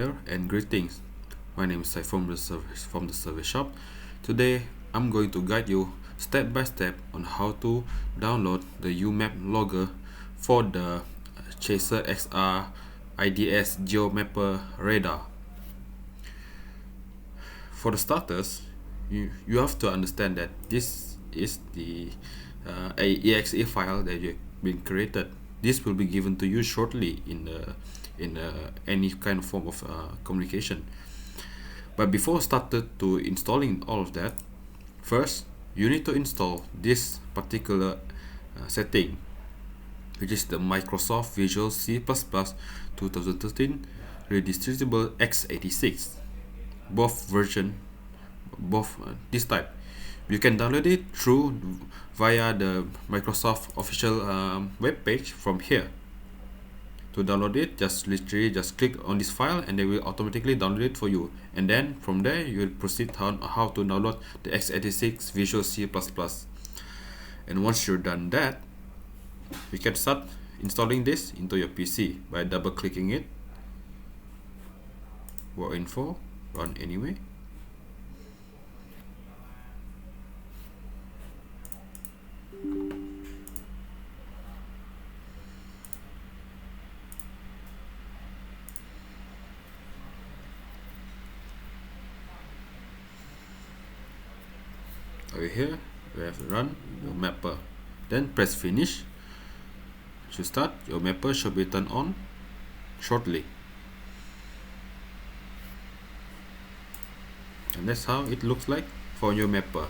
And greetings. My name is Sai from the service shop. Today I'm going to guide you step by step on how to download the uMAP logger for the Chaser XR IDS GeoMapper radar. For the starters, you have to understand that this is the exe file that you've been created. This will be given to you shortly in any kind of form of communication. But before started to installing all of that, first you need to install this particular setting, which is the Microsoft Visual C++ 2013 Redistributable x86. Both this type. You can download it through via the Microsoft official web page from here. To download it, just literally just click on this file and they will automatically download it for you. And then from there you will proceed on how to download the x86 Visual C++. And once you're done that, you can start installing this into your PC by double clicking it. War info, run anyway. Over here we have run uMapper, then press finish. To start, uMapper should be turned on shortly, and that's how it looks like for uMapper.